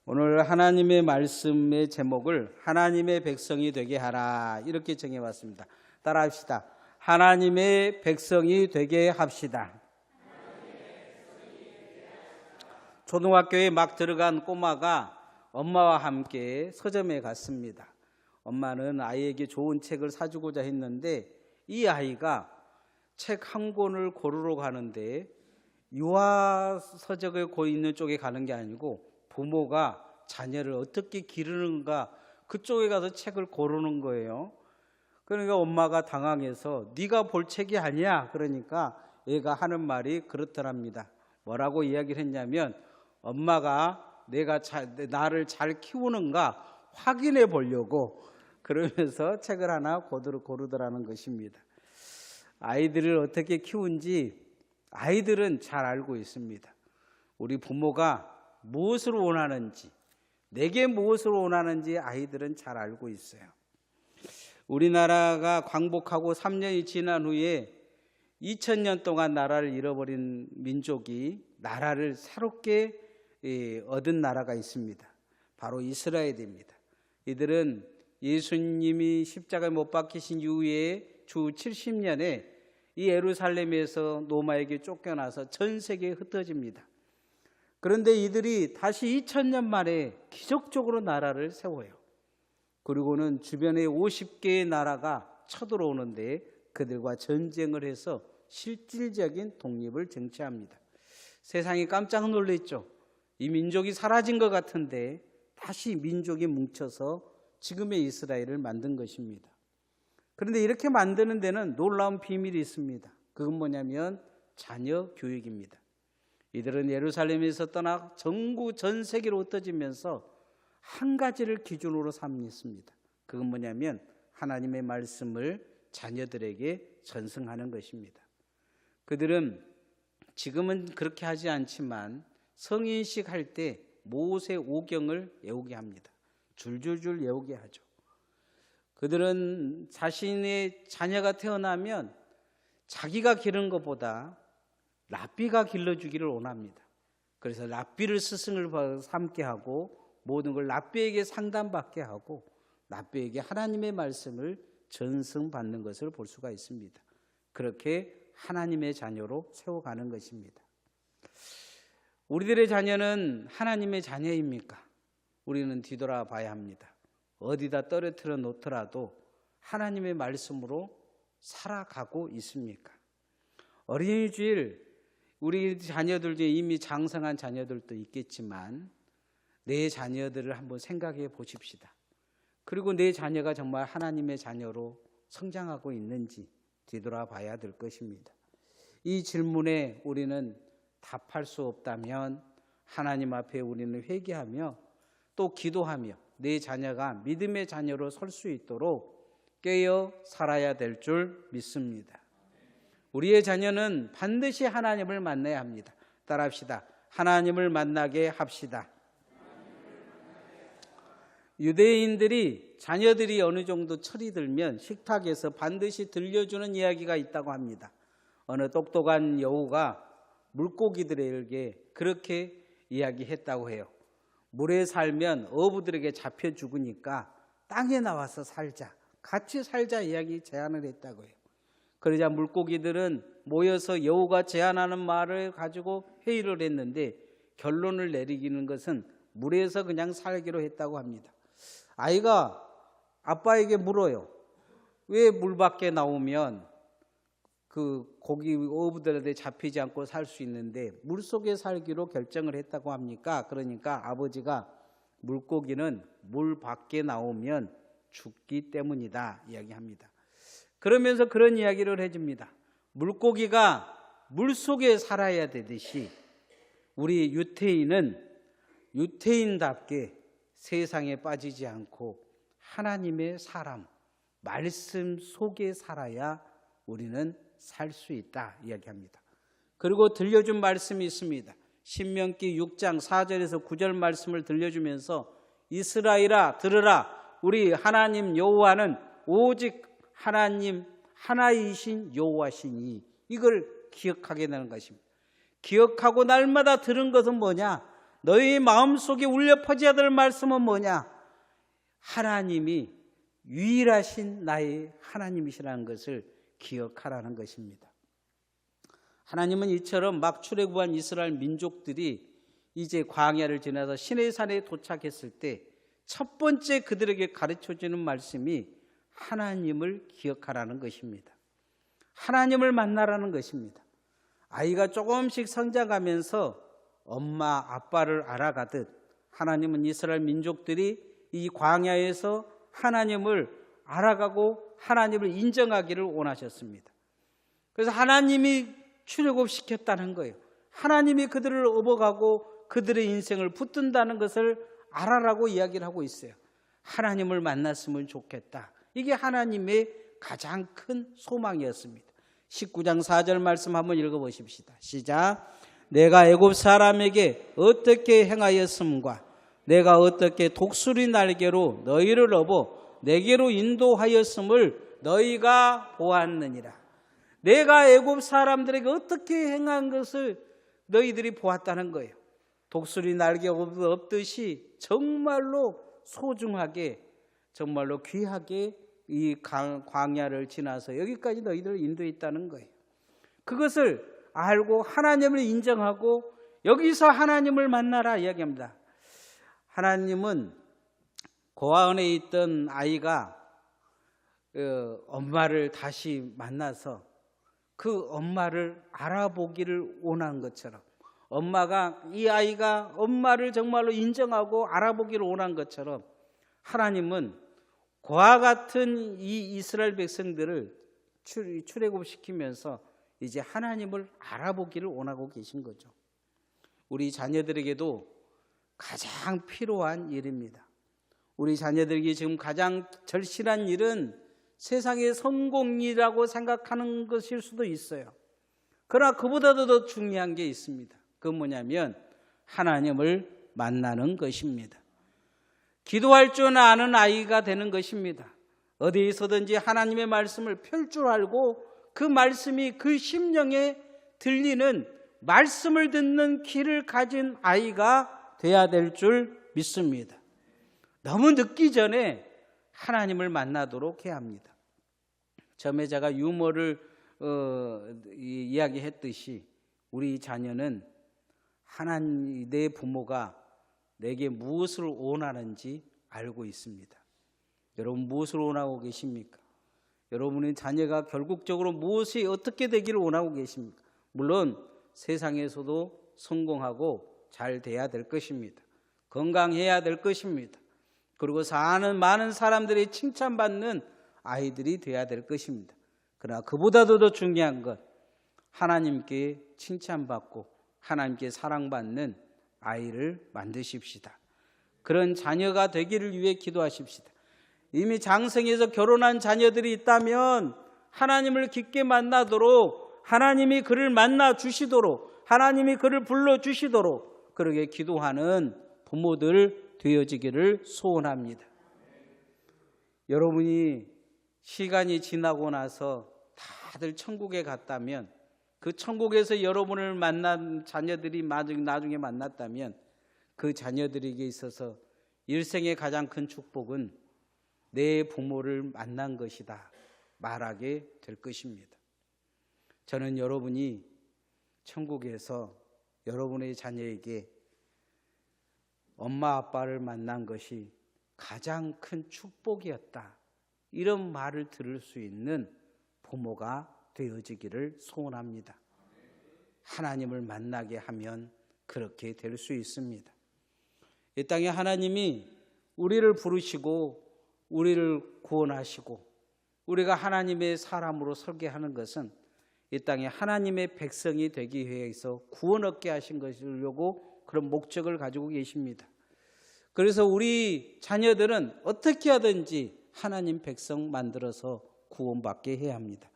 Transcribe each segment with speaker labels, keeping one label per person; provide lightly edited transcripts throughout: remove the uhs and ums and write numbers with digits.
Speaker 1: 오늘 하나님의 말씀의 제목을 하나님의 백성이 되게 하라 이렇게 정해봤습니다. 따라합시다. 하나님의 백성이 되게 합시다. 초등학교에 막 들어간 꼬마가 엄마와 함께 서점에 갔습니다. 엄마는 아이에게 좋은 책을 사주고자 했는데 이 아이가 책 한 권을 고르러 가는데 유아서적에 있는 쪽에 가는 게 아니고 부모가 자녀를 어떻게 기르는가 그쪽에 가서 책을 고르는 거예요. 그러니까 엄마가 당황해서 네가 볼 책이 아니야. 그러니까 얘가 하는 말이 그렇더랍니다. 뭐라고 이야기를 했냐면 엄마가 나를 잘 키우는가 확인해 보려고 그러면서 책을 하나 고르더라는 것입니다. 아이들을 어떻게 키운지 아이들은 잘 알고 있습니다. 우리 부모가 무엇을 원하는지, 내게 무엇을 원하는지 아이들은 잘 알고 있어요. 우리나라가 광복하고 3년이 지난 후에 2000년 동안 나라를 잃어버린 민족이 나라를 새롭게 얻은 나라가 있습니다. 바로 이스라엘입니다. 이들은 예수님이 십자가에 못 박히신 이후에 주 70년에 이 예루살렘에서 로마에게 쫓겨나서 전 세계에 흩어집니다. 그런데 이들이 다시 2000년 만에 기적적으로 나라를 세워요. 그리고는 주변에 50개의 나라가 쳐들어오는데 그들과 전쟁을 해서 실질적인 독립을 쟁취합니다. 세상이 깜짝 놀랐죠. 이 민족이 사라진 것 같은데 다시 민족이 뭉쳐서 지금의 이스라엘을 만든 것입니다. 그런데 이렇게 만드는 데는 놀라운 비밀이 있습니다. 그건 뭐냐면 자녀 교육입니다. 이들은 예루살렘에서 떠나 전국 전 세계로 흩어지면서 한 가지를 기준으로 삼습니다. 그건 뭐냐면 하나님의 말씀을 자녀들에게 전승하는 것입니다. 그들은 지금은 그렇게 하지 않지만 성인식 할 때 모세 오경을 외우게 합니다. 줄줄줄 외우게 하죠. 그들은 자신의 자녀가 태어나면 자기가 기른 것보다 랍비가 길러주기를 원합니다. 그래서 랍비를 스승을 삼게 하고 모든 걸 랍비에게 상담받게 하고 랍비에게 하나님의 말씀을 전승받는 것을 볼 수가 있습니다. 그렇게 하나님의 자녀로 세워가는 것입니다. 우리들의 자녀는 하나님의 자녀입니까? 우리는 뒤돌아봐야 합니다. 어디다 떨어뜨려 놓더라도 하나님의 말씀으로 살아가고 있습니까? 어린이 주일 우리 자녀들 중에 이미 장성한 자녀들도 있겠지만 내 자녀들을 한번 생각해 보십시다. 그리고 내 자녀가 정말 하나님의 자녀로 성장하고 있는지 뒤돌아봐야 될 것입니다. 이 질문에 우리는 답할 수 없다면 하나님 앞에 우리는 회개하며 또 기도하며 내 자녀가 믿음의 자녀로 설 수 있도록 깨어 살아야 될 줄 믿습니다. 우리의 자녀는 반드시 하나님을 만나야 합니다. 따라합시다. 하나님을 만나게 합시다. 유대인들이 자녀들이 어느 정도 철이 들면 식탁에서 반드시 들려주는 이야기가 있다고 합니다. 어느 똑똑한 여우가 물고기들에게 그렇게 이야기했다고 해요. 물에 살면 어부들에게 잡혀 죽으니까 땅에 나와서 살자, 같이 살자 이야기 제안을 했다고 해요. 그러자 물고기들은 모여서 여우가 제안하는 말을 가지고 회의를 했는데 결론을 내리기는 것은 물에서 그냥 살기로 했다고 합니다. 아이가 아빠에게 물어요. 왜 물 밖에 나오면 그 고기 어부들한테 잡히지 않고 살 수 있는데 물속에 살기로 결정을 했다고 합니까? 그러니까 아버지가 물고기는 물 밖에 나오면 죽기 때문이다 이야기합니다. 그러면서 그런 이야기를 해줍니다. 물고기가 물속에 살아야 되듯이 우리 유태인은 유태인답게 세상에 빠지지 않고 하나님의 사람, 말씀 속에 살아야 우리는 살 수 있다 이야기합니다. 그리고 들려준 말씀이 있습니다. 신명기 6장 4절에서 9절 말씀을 들려주면서 이스라엘아 들으라 우리 하나님 여호와는 오직 하나님 하나이신 여호와시니 이걸 기억하게 되는 것입니다. 기억하고 날마다 들은 것은 뭐냐? 너희 마음속에 울려 퍼져야 될 말씀은 뭐냐? 하나님이 유일하신 나의 하나님이시라는 것을 기억하라는 것입니다. 하나님은 이처럼 막 출애굽한 이스라엘 민족들이 이제 광야를 지나서 시내산에 도착했을 때 첫 번째 그들에게 가르쳐주는 말씀이 하나님을 기억하라는 것입니다. 하나님을 만나라는 것입니다. 아이가 조금씩 성장하면서 엄마 아빠를 알아가듯 하나님은 이스라엘 민족들이 이 광야에서 하나님을 알아가고 하나님을 인정하기를 원하셨습니다. 그래서 하나님이 출애굽시켰다는 거예요. 하나님이 그들을 업어가고 그들의 인생을 붙든다는 것을 알아라고 이야기를 하고 있어요. 하나님을 만났으면 좋겠다. 이게 하나님의 가장 큰 소망이었습니다. 19장 4절 말씀 한번 읽어보십시다. 시작. 내가 애굽 사람에게 어떻게 행하였음과 내가 어떻게 독수리 날개로 너희를 업어 내게로 인도하였음을 너희가 보았느니라. 내가 애굽 사람들에게 어떻게 행한 것을 너희들이 보았다는 거예요. 독수리 날개 업듯이 정말로 소중하게, 정말로 귀하게 이 광야를 지나서 여기까지 너희들을 인도했다는 거예요. 그것을 알고 하나님을 인정하고 여기서 하나님을 만나라 이야기합니다. 하나님은 고아원에 있던 아이가 엄마를 다시 만나서 그 엄마를 알아보기를 원한 것처럼, 엄마가 이 아이가 엄마를 정말로 인정하고 알아보기를 원한 것처럼 하나님은 그와 같은 이 이스라엘 백성들을 출애굽시키면서 이제 하나님을 알아보기를 원하고 계신 거죠. 우리 자녀들에게도 가장 필요한 일입니다. 우리 자녀들에게 지금 가장 절실한 일은 세상의 성공이라고 생각하는 것일 수도 있어요. 그러나 그보다도 더 중요한 게 있습니다. 그건 뭐냐면 하나님을 만나는 것입니다. 기도할 줄 아는 아이가 되는 것입니다. 어디에서든지 하나님의 말씀을 펼 줄 알고 그 말씀이 그 심령에 들리는 말씀을 듣는 귀를 가진 아이가 돼야 될 줄 믿습니다. 너무 늦기 전에 하나님을 만나도록 해야 합니다. 처음에 제가 유머를 이야기했듯이 우리 자녀는 하나님, 내 부모가 내게 무엇을 원하는지 알고 있습니다. 여러분 무엇을 원하고 계십니까? 여러분의 자녀가 결국적으로 무엇이 어떻게 되기를 원하고 계십니까? 물론 세상에서도 성공하고 잘 돼야 될 것입니다. 건강해야 될 것입니다. 그리고 사는 많은 사람들이 칭찬받는 아이들이 돼야 될 것입니다. 그러나 그보다도 더 중요한 것, 하나님께 칭찬받고 하나님께 사랑받는 아이를 만드십시다. 그런 자녀가 되기를 위해 기도하십시다. 이미 장성해서 결혼한 자녀들이 있다면 하나님을 깊게 만나도록, 하나님이 그를 만나 주시도록, 하나님이 그를 불러 주시도록 그렇게 기도하는 부모들 되어지기를 소원합니다. 여러분이 시간이 지나고 나서 다들 천국에 갔다면, 그 천국에서 여러분을 만난 자녀들이 나중에 만났다면 그 자녀들에게 있어서 일생의 가장 큰 축복은 내 부모를 만난 것이다 말하게 될 것입니다. 저는 여러분이 천국에서 여러분의 자녀에게 엄마 아빠를 만난 것이 가장 큰 축복이었다, 이런 말을 들을 수 있는 부모가 되어지기를 소원합니다. 하나님을 만나게 하면 그렇게 될 수 있습니다. 이 땅에 하나님이 우리를 부르시고 우리를 구원하시고 우리가 하나님의 사람으로 서게 하는 것은 이 땅에 하나님의 백성이 되기 위해서 구원 얻게 하신 것이려고 그런 목적을 가지고 계십니다. 그래서 우리 자녀들은 어떻게 하든지 하나님 백성 만들어서 구원받게 해야 합니다.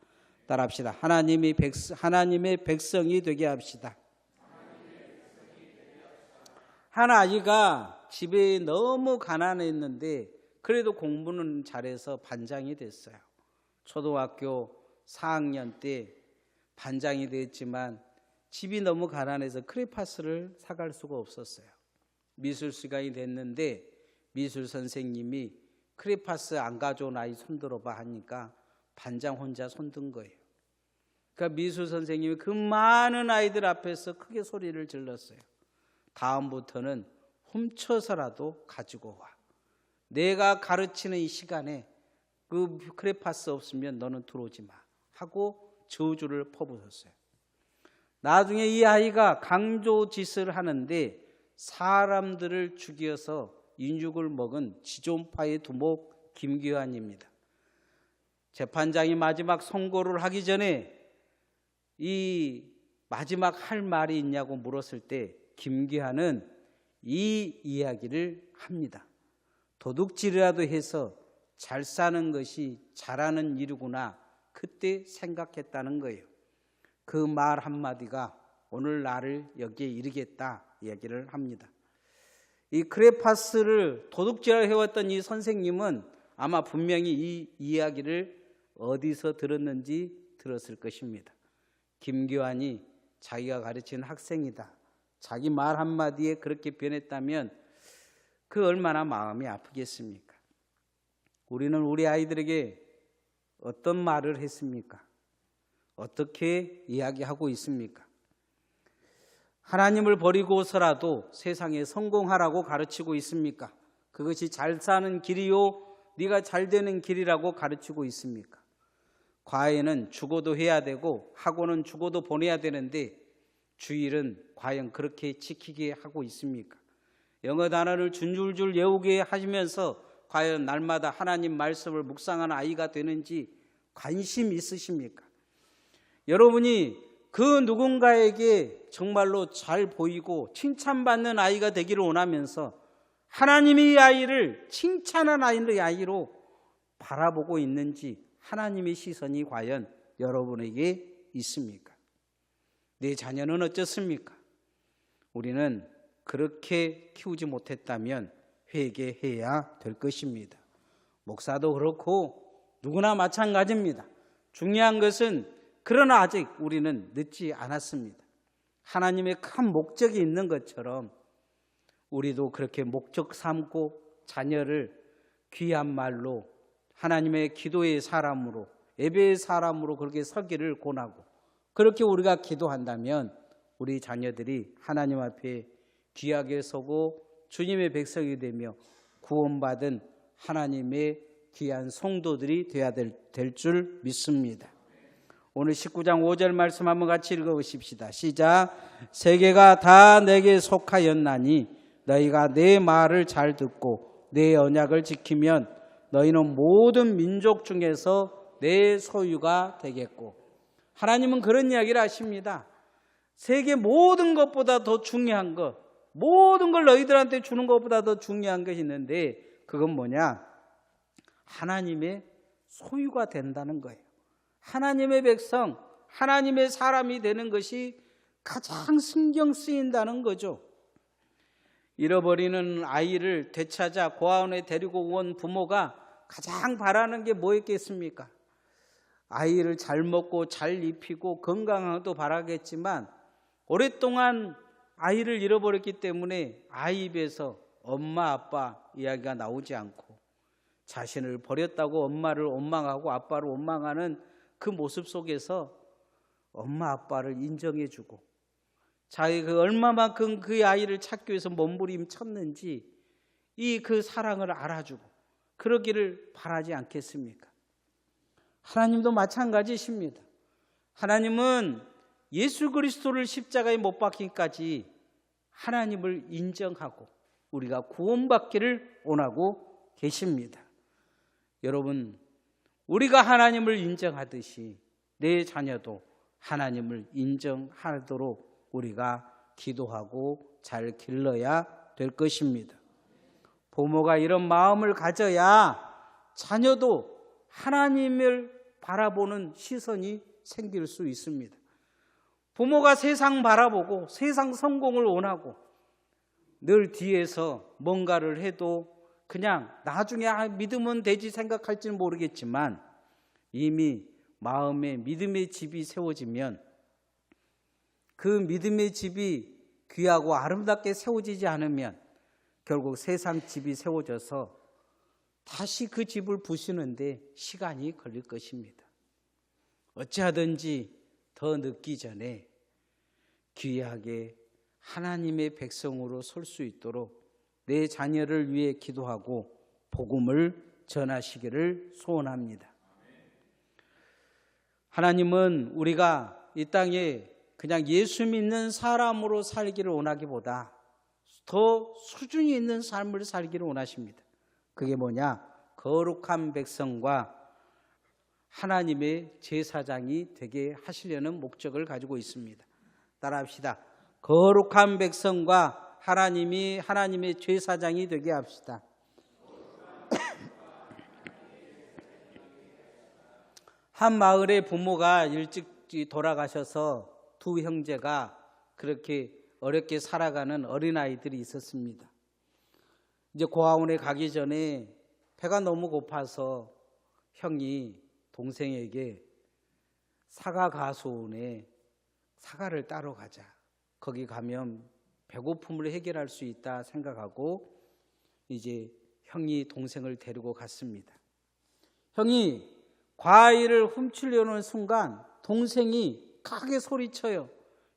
Speaker 1: 따라합시다. 하나님의 백성이 되게 합시다. 한 아이가 집에 너무 가난했는데 그래도 공부는 잘해서 반장이 됐어요. 초등학교 4학년 때 반장이 됐지만 집이 너무 가난해서 크레파스를 사갈 수가 없었어요. 미술 시간이 됐는데 미술 선생님이 크레파스 안 가져온 아이 손들어봐 하니까 반장 혼자 손든 거예요. 그러니까 미술 선생님이 그 많은 아이들 앞에서 크게 소리를 질렀어요. 다음부터는 훔쳐서라도 가지고 와. 내가 가르치는 이 시간에 그 크레파스 없으면 너는 들어오지 마 하고 저주를 퍼부었어요. 나중에 이 아이가 강조짓을 하는데 사람들을 죽여서 인육을 먹은 지존파의 두목 김규환입니다. 재판장이 마지막 선고를 하기 전에 이 마지막 할 말이 있냐고 물었을 때 김규환은 이 이야기를 합니다. 도둑질이라도 해서 잘 사는 것이 잘하는 일이구나 그때 생각했다는 거예요. 그 말 한마디가 오늘 나를 여기에 이르겠다 이야기를 합니다. 이 크레파스를 도둑질을 해왔던 이 선생님은 아마 분명히 이 이야기를 어디서 들었는지 들었을 것입니다. 김규환이 자기가 가르친 학생이다. 자기 말 한마디에 그렇게 변했다면 그 얼마나 마음이 아프겠습니까? 우리는 우리 아이들에게 어떤 말을 했습니까? 어떻게 이야기하고 있습니까? 하나님을 버리고서라도 세상에 성공하라고 가르치고 있습니까? 그것이 잘 사는 길이요 네가 잘 되는 길이라고 가르치고 있습니까? 과외는 죽어도 해야 되고 학원은 죽어도 보내야 되는데 주일은 과연 그렇게 지키게 하고 있습니까? 영어 단어를 줄줄 외우게 하시면서 과연 날마다 하나님 말씀을 묵상하는 아이가 되는지 관심 있으십니까? 여러분이 그 누군가에게 정말로 잘 보이고 칭찬받는 아이가 되기를 원하면서 하나님이 이 아이를 칭찬한 아이로 바라보고 있는지 하나님의 시선이 과연 여러분에게 있습니까? 내 자녀는 어떻습니까? 우리는 그렇게 키우지 못했다면 회개해야 될 것입니다. 목사도 그렇고 누구나 마찬가지입니다. 중요한 것은 그러나 아직 우리는 늦지 않았습니다. 하나님의 큰 목적이 있는 것처럼 우리도 그렇게 목적 삼고 자녀를 귀한 말로 하나님의 기도의 사람으로 예배의 사람으로 그렇게 서기를 권하고 그렇게 우리가 기도한다면 우리 자녀들이 하나님 앞에 귀하게 서고 주님의 백성이 되며 구원받은 하나님의 귀한 성도들이 되어야 될 줄 믿습니다. 오늘 19장 5절 말씀 한번 같이 읽어보십시다. 시작. 세계가 다 내게 속하였나니 너희가 내 말을 잘 듣고 내 언약을 지키면 너희는 모든 민족 중에서 내 소유가 되겠고. 하나님은 그런 이야기를 하십니다. 세계 모든 것보다 더 중요한 것, 모든 걸 너희들한테 주는 것보다 더 중요한 것이 있는데 그건 뭐냐? 하나님의 소유가 된다는 거예요. 하나님의 백성, 하나님의 사람이 되는 것이 가장 신경 쓰인다는 거죠. 잃어버리는 아이를 되찾아 고아원에 데리고 온 부모가 가장 바라는 게 뭐였겠습니까? 아이를 잘 먹고 잘 입히고 건강하도 바라겠지만 오랫동안 아이를 잃어버렸기 때문에 아이 입에서 엄마 아빠 이야기가 나오지 않고 자신을 버렸다고 엄마를 원망하고 아빠를 원망하는 그 모습 속에서 엄마 아빠를 인정해주고 자기가 얼마만큼 그 아이를 찾기 위해서 몸부림쳤는지 이 그 사랑을 알아주고 그러기를 바라지 않겠습니까? 하나님도 마찬가지십니다. 하나님은 예수 그리스도를 십자가에 못 박히기까지 하나님을 인정하고 우리가 구원받기를 원하고 계십니다. 여러분, 우리가 하나님을 인정하듯이 내 자녀도 하나님을 인정하도록 우리가 기도하고 잘 길러야 될 것입니다. 부모가 이런 마음을 가져야 자녀도 하나님을 바라보는 시선이 생길 수 있습니다. 부모가 세상 바라보고 세상 성공을 원하고 늘 뒤에서 뭔가를 해도 그냥 나중에 믿으면 되지 생각할지는 모르겠지만 이미 마음에 믿음의 집이 세워지면 그 믿음의 집이 귀하고 아름답게 세워지지 않으면 결국 세상 집이 세워져서 다시 그 집을 부수는데 시간이 걸릴 것입니다. 어찌하든지 더 늦기 전에 귀하게 하나님의 백성으로 설 수 있도록 내 자녀를 위해 기도하고 복음을 전하시기를 소원합니다. 하나님은 우리가 이 땅에 그냥 예수 믿는 사람으로 살기를 원하기보다 더 수준이 있는 삶을 살기를 원하십니다. 그게 뭐냐? 거룩한 백성과 하나님의 제사장이 되게 하시려는 목적을 가지고 있습니다. 따라합시다. 거룩한 백성과 하나님의 제사장이 되게 합시다. 한 마을의 부모가 일찍 돌아가셔서 두 형제가 그렇게 어렵게 살아가는 어린아이들이 있었습니다. 이제 고아원에 가기 전에 배가 너무 고파서 형이 동생에게 사과 가수원에 사과를 따러 가자. 거기 가면 배고픔을 해결할 수 있다 생각하고 이제 형이 동생을 데리고 갔습니다. 형이 과일을 훔치려는 순간 동생이 크게 소리쳐요.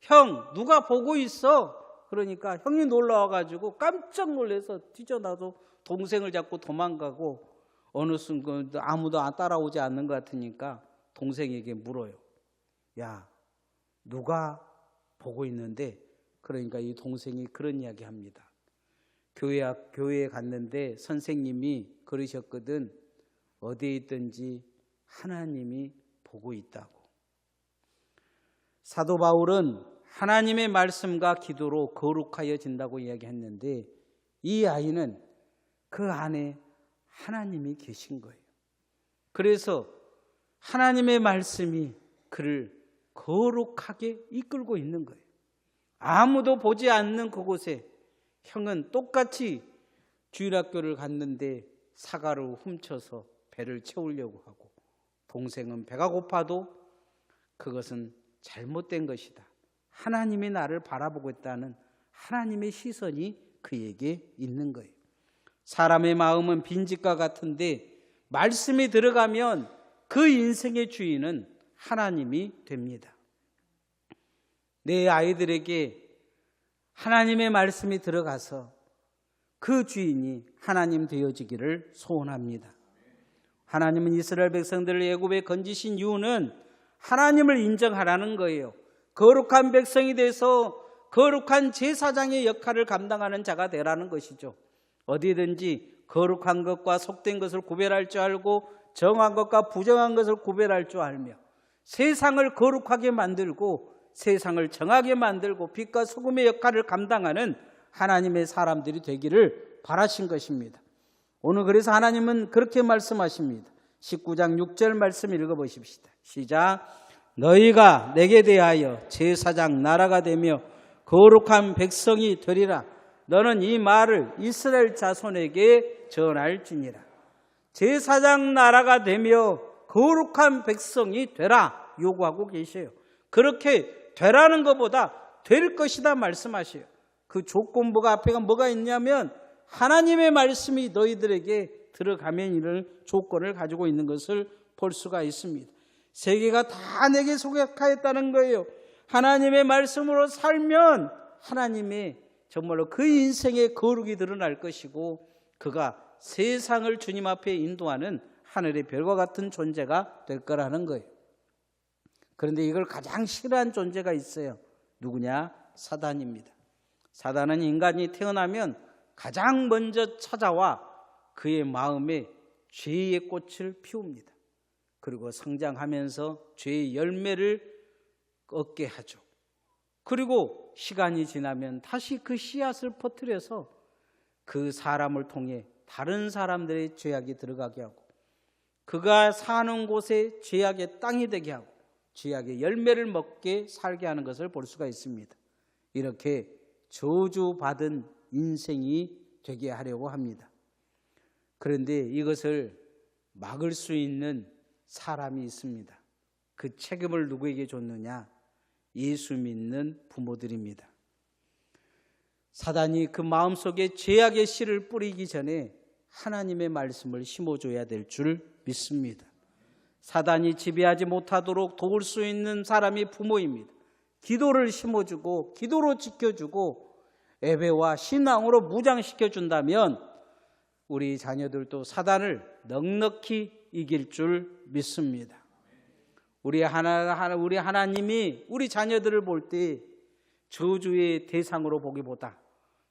Speaker 1: 형, 누가 보고 있어? 그러니까 형이 놀라워가지고 깜짝 놀라서 뛰쳐나도 동생을 잡고 도망가고 어느 순간 아무도 따라오지 않는 것 같으니까 동생에게 물어요. 야, 누가 보고 있는데? 그러니까 이 동생이 그런 이야기 합니다. 교회에 갔는데 선생님이 그러셨거든. 어디에 있든지 하나님이 보고 있다고. 사도 바울은 하나님의 말씀과 기도로 거룩하여진다고 이야기했는데 이 아이는 그 안에 하나님이 계신 거예요. 그래서 하나님의 말씀이 그를 거룩하게 이끌고 있는 거예요. 아무도 보지 않는 그곳에 형은 똑같이 주일학교를 갔는데 사과를 훔쳐서 배를 채우려고 하고 동생은 배가 고파도 그것은 잘못된 것이다. 하나님이 나를 바라보고 있다는 하나님의 시선이 그에게 있는 거예요. 사람의 마음은 빈집과 같은데 말씀이 들어가면 그 인생의 주인은 하나님이 됩니다. 내 아이들에게 하나님의 말씀이 들어가서 그 주인이 하나님 되어지기를 소원합니다. 하나님은 이스라엘 백성들을 애굽에 건지신 이유는 하나님을 인정하라는 거예요. 거룩한 백성이 돼서 거룩한 제사장의 역할을 감당하는 자가 되라는 것이죠. 어디든지 거룩한 것과 속된 것을 구별할 줄 알고 정한 것과 부정한 것을 구별할 줄 알며 세상을 거룩하게 만들고 세상을 정하게 만들고 빛과 소금의 역할을 감당하는 하나님의 사람들이 되기를 바라신 것입니다. 오늘 그래서 하나님은 그렇게 말씀하십니다. 19장 6절 말씀 읽어보십시다. 시작. 너희가 내게 대하여 제사장 나라가 되며 거룩한 백성이 되리라. 너는 이 말을 이스라엘 자손에게 전할지니라. 제사장 나라가 되며 거룩한 백성이 되라 요구하고 계셔요. 그렇게 되라는 것보다 될 것이다 말씀하셔요. 그 조건부가 앞에가 뭐가 있냐면 하나님의 말씀이 너희들에게 들어가면 이를 조건을 가지고 있는 것을 볼 수가 있습니다. 세계가 다 내게 속약하였다는 거예요. 하나님의 말씀으로 살면 하나님의 정말로 그 인생의 거룩이 드러날 것이고 그가 세상을 주님 앞에 인도하는 하늘의 별과 같은 존재가 될 거라는 거예요. 그런데 이걸 가장 싫어하는 존재가 있어요. 누구냐? 사단입니다. 사단은 인간이 태어나면 가장 먼저 찾아와 그의 마음에 죄의 꽃을 피웁니다. 그리고 성장하면서 죄의 열매를 얻게 하죠. 그리고 시간이 지나면 다시 그 씨앗을 퍼뜨려서 그 사람을 통해 다른 사람들의 죄악이 들어가게 하고 그가 사는 곳에 죄악의 땅이 되게 하고 죄악의 열매를 먹게 살게 하는 것을 볼 수가 있습니다. 이렇게 저주받은 인생이 되게 하려고 합니다. 그런데 이것을 막을 수 있는 사람이 있습니다. 그 책임을 누구에게 줬느냐? 예수 믿는 부모들입니다. 사단이 그 마음속에 죄악의 씨를 뿌리기 전에 하나님의 말씀을 심어줘야 될 줄 믿습니다. 사단이 지배하지 못하도록 도울 수 있는 사람이 부모입니다. 기도를 심어주고 기도로 지켜주고 예배와 신앙으로 무장시켜준다면 우리 자녀들도 사단을 넉넉히 이길 줄 믿습니다. 우리 하나님이 우리 자녀들을 볼 때 저주의 대상으로 보기보다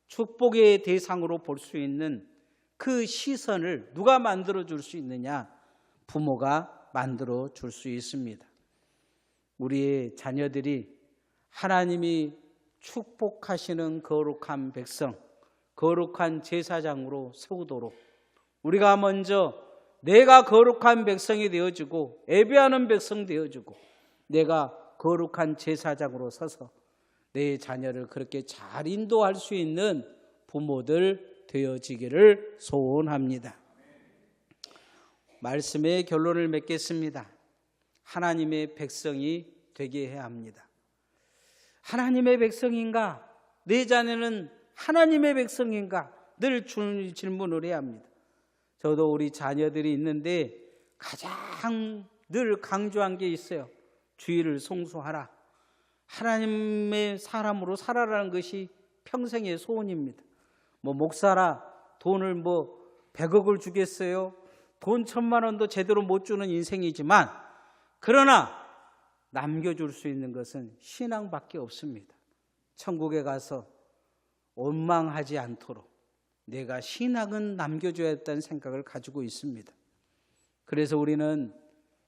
Speaker 1: 축복의 대상으로 볼 수 있는 그 시선을 누가 만들어줄 수 있느냐? 부모가 만들어줄 수 있습니다. 우리의 자녀들이 하나님이 축복하시는 거룩한 백성, 거룩한 제사장으로 세우도록 우리가 먼저 내가 거룩한 백성이 되어주고 예배하는 백성 되어주고 내가 거룩한 제사장으로 서서 내 자녀를 그렇게 잘 인도할 수 있는 부모들 되어지기를 소원합니다. 말씀의 결론을 맺겠습니다. 하나님의 백성이 되게 해야 합니다. 하나님의 백성인가? 내 자녀는 하나님의 백성인가? 늘 질문을 해야 합니다. 저도 우리 자녀들이 있는데 가장 늘 강조한 게 있어요. 주의를 송수하라. 하나님의 사람으로 살아라는 것이 평생의 소원입니다. 목사라 돈을 100억을 주겠어요? 돈 1000만 원도 제대로 못 주는 인생이지만 그러나 남겨줄 수 있는 것은 신앙밖에 없습니다. 천국에 가서 원망하지 않도록 내가 신앙은 남겨줘야 했다는 생각을 가지고 있습니다. 그래서 우리는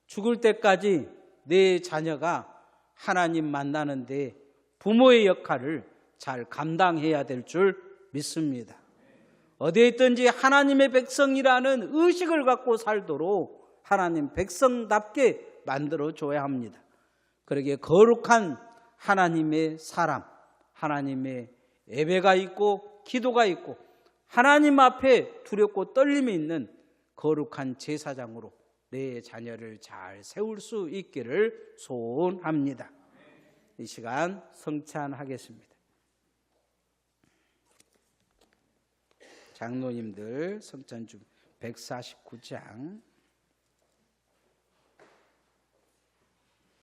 Speaker 1: 죽을 때까지 내 자녀가 하나님 만나는데 부모의 역할을 잘 감당해야 될 줄 믿습니다. 어디에 있든지 하나님의 백성이라는 의식을 갖고 살도록 하나님 백성답게 만들어줘야 합니다. 그러기에 거룩한 하나님의 사람, 하나님의 예배가 있고 기도가 있고 하나님 앞에 두렵고 떨림이 있는 거룩한 제사장으로 내 자녀를 잘 세울 수 있기를 소원합니다. 이 시간 성찬하겠습니다. 장로님들 성찬 중 149장